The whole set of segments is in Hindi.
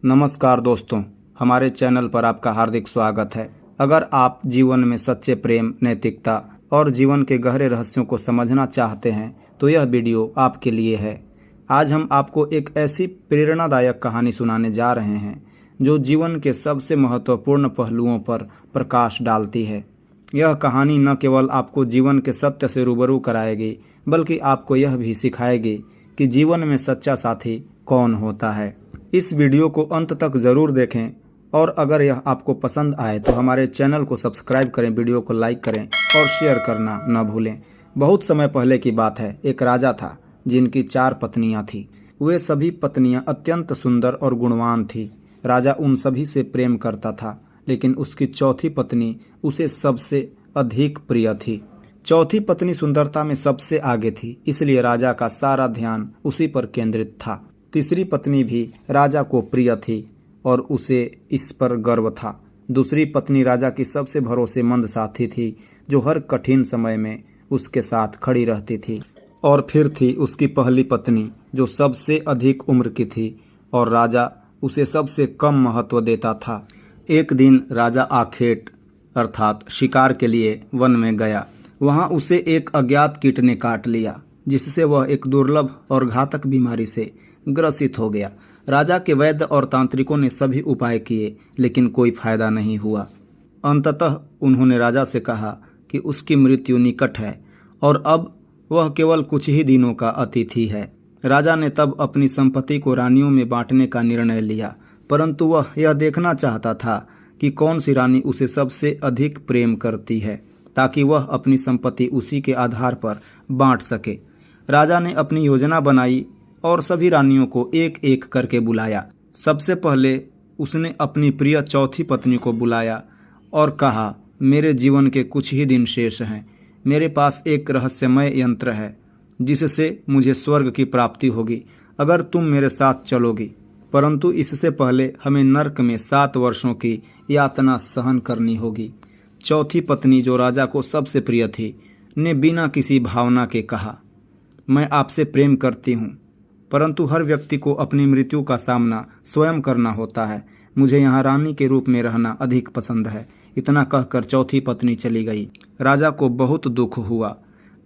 नमस्कार दोस्तों, हमारे चैनल पर आपका हार्दिक स्वागत है। अगर आप जीवन में सच्चे प्रेम, नैतिकता और जीवन के गहरे रहस्यों को समझना चाहते हैं तो यह वीडियो आपके लिए है। आज हम आपको एक ऐसी प्रेरणादायक कहानी सुनाने जा रहे हैं जो जीवन के सबसे महत्वपूर्ण पहलुओं पर प्रकाश डालती है। यह कहानी न केवल आपको जीवन के सत्य से रूबरू कराएगी बल्कि आपको यह भी सिखाएगी कि जीवन में सच्चा साथी कौन होता है। इस वीडियो को अंत तक ज़रूर देखें और अगर यह आपको पसंद आए तो हमारे चैनल को सब्सक्राइब करें, वीडियो को लाइक करें और शेयर करना न भूलें। बहुत समय पहले की बात है। एक राजा था जिनकी 4 पत्नियां थीं। वे सभी पत्नियां अत्यंत सुंदर और गुणवान थीं। राजा उन सभी से प्रेम करता था, लेकिन उसकी चौथी पत्नी उसे सबसे अधिक प्रिय थी। चौथी पत्नी सुंदरता में सबसे आगे थी, इसलिए राजा का सारा ध्यान उसी पर केंद्रित था। तीसरी पत्नी भी राजा को प्रिय थी और उसे इस पर गर्व था। दूसरी पत्नी राजा की सबसे भरोसेमंद साथी थी, जो हर कठिन समय में उसके साथ खड़ी रहती थी। और फिर थी उसकी पहली पत्नी, जो सबसे अधिक उम्र की थी और राजा उसे सबसे कम महत्व देता था। एक दिन राजा आखेट अर्थात शिकार के लिए वन में गया। वहां उसे एक अज्ञात कीट ने काट लिया, जिससे वह एक दुर्लभ और घातक बीमारी से ग्रसित हो गया। राजा के वैद्य और तांत्रिकों ने सभी उपाय किए, लेकिन कोई फायदा नहीं हुआ। अंततः उन्होंने राजा से कहा कि उसकी मृत्यु निकट है और अब वह केवल कुछ ही दिनों का अतिथि है। राजा ने तब अपनी संपत्ति को रानियों में बांटने का निर्णय लिया, परंतु वह यह देखना चाहता था कि कौन सी रानी उसे सबसे अधिक प्रेम करती है, ताकि वह अपनी संपत्ति उसी के आधार पर बांट सके। राजा ने अपनी योजना बनाई और सभी रानियों को एक एक करके बुलाया। सबसे पहले उसने अपनी प्रिय चौथी पत्नी को बुलाया और कहा, मेरे जीवन के कुछ ही दिन शेष हैं। मेरे पास एक रहस्यमय यंत्र है जिससे मुझे स्वर्ग की प्राप्ति होगी अगर तुम मेरे साथ चलोगी, परंतु इससे पहले हमें नर्क में 7 वर्षों की यातना सहन करनी होगी। चौथी पत्नी, जो राजा को सबसे प्रिय थी, ने बिना किसी भावना के कहा, मैं आपसे प्रेम करती हूँ, परंतु हर व्यक्ति को अपनी मृत्यु का सामना स्वयं करना होता है। मुझे यहाँ रानी के रूप में रहना अधिक पसंद है। इतना कहकर चौथी पत्नी चली गई। राजा को बहुत दुख हुआ।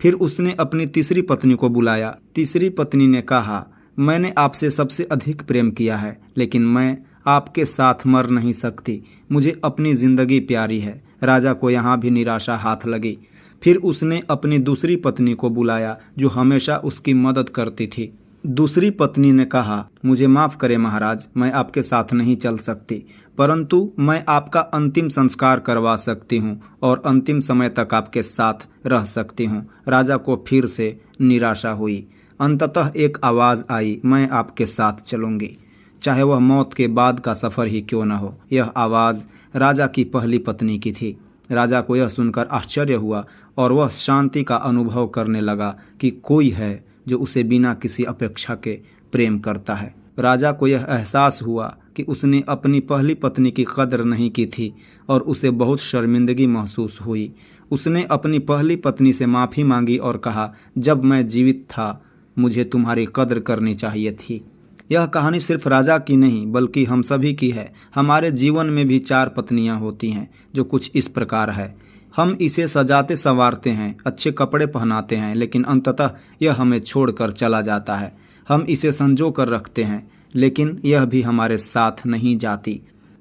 फिर उसने अपनी तीसरी पत्नी को बुलाया। तीसरी पत्नी ने कहा, मैंने आपसे सबसे अधिक प्रेम किया है, लेकिन मैं आपके साथ मर नहीं सकती। मुझे अपनी जिंदगी प्यारी है। राजा को यहाँ भी निराशा हाथ लगी। फिर उसने अपनी दूसरी पत्नी को बुलाया, जो हमेशा उसकी मदद करती थी। दूसरी पत्नी ने कहा, मुझे माफ़ करें महाराज, मैं आपके साथ नहीं चल सकती, परंतु मैं आपका अंतिम संस्कार करवा सकती हूँ और अंतिम समय तक आपके साथ रह सकती हूँ। राजा को फिर से निराशा हुई। अंततः एक आवाज़ आई, मैं आपके साथ चलूँगी, चाहे वह मौत के बाद का सफ़र ही क्यों न हो। यह आवाज़ राजा की पहली पत्नी की थी। राजा को यह सुनकर आश्चर्य हुआ और वह शांति का अनुभव करने लगा कि कोई है जो उसे बिना किसी अपेक्षा के प्रेम करता है। राजा को यह एहसास हुआ कि उसने अपनी पहली पत्नी की कदर नहीं की थी और उसे बहुत शर्मिंदगी महसूस हुई। उसने अपनी पहली पत्नी से माफ़ी मांगी और कहा, जब मैं जीवित था मुझे तुम्हारी कदर करनी चाहिए थी। यह कहानी सिर्फ राजा की नहीं बल्कि हम सभी की है। हमारे जीवन में भी 4 पत्नियां होती हैं, जो कुछ इस प्रकार है। हम इसे सजाते संवारते हैं, अच्छे कपड़े पहनाते हैं, लेकिन अंततः यह हमें छोड़कर चला जाता है। हम इसे संजो कर रखते हैं, लेकिन यह भी हमारे साथ नहीं जाती।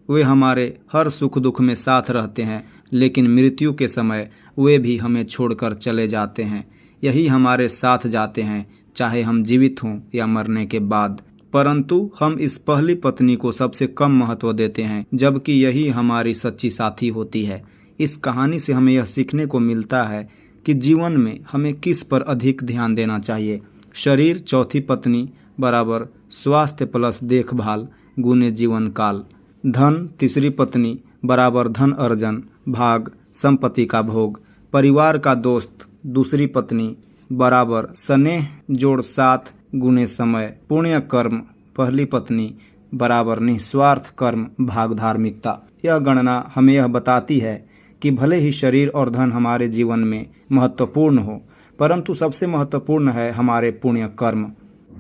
वे हमारे हर सुख दुख में साथ रहते हैं, लेकिन मृत्यु के समय वे भी हमें छोड़कर चले जाते हैं। यही हमारे साथ जाते हैं, चाहे हम जीवित हों या मरने के बाद। परंतु हम इस पहली पत्नी को सबसे कम महत्व देते हैं, जबकि यही हमारी सच्ची साथी होती है। इस कहानी से हमें यह सीखने को मिलता है कि जीवन में हमें किस पर अधिक ध्यान देना चाहिए। शरीर चौथी पत्नी बराबर स्वास्थ्य प्लस देखभाल गुने जीवन काल। धन तीसरी पत्नी बराबर धन अर्जन भाग संपत्ति का भोग। परिवार का दोस्त दूसरी पत्नी बराबर स्नेह जोड़ 7 गुने समय। पुण्य कर्म पहली पत्नी बराबर निस्वार्थ कर्म भाग धार्मिकता। यह गणना हमें यह बताती है कि भले ही शरीर और धन हमारे जीवन में महत्वपूर्ण हो, परंतु सबसे महत्वपूर्ण है हमारे पुण्य कर्म।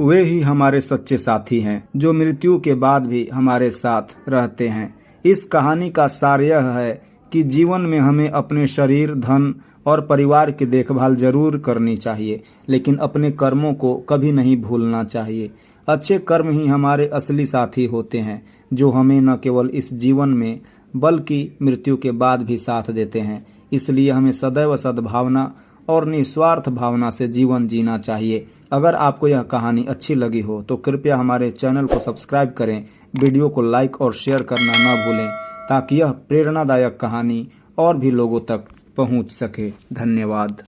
वे ही हमारे सच्चे साथी हैं जो मृत्यु के बाद भी हमारे साथ रहते हैं। इस कहानी का सार यह है कि जीवन में हमें अपने शरीर, धन और परिवार की देखभाल जरूर करनी चाहिए, लेकिन अपने कर्मों को कभी नहीं भूलना चाहिए। अच्छे कर्म ही हमारे असली साथी होते हैं, जो हमें न केवल इस जीवन में बल्कि मृत्यु के बाद भी साथ देते हैं। इसलिए हमें सदैव सद्भावना और निस्वार्थ भावना से जीवन जीना चाहिए। अगर आपको यह कहानी अच्छी लगी हो तो कृपया हमारे चैनल को सब्सक्राइब करें, वीडियो को लाइक और शेयर करना न भूलें, ताकि यह प्रेरणादायक कहानी और भी लोगों तक पहुंच सके। धन्यवाद।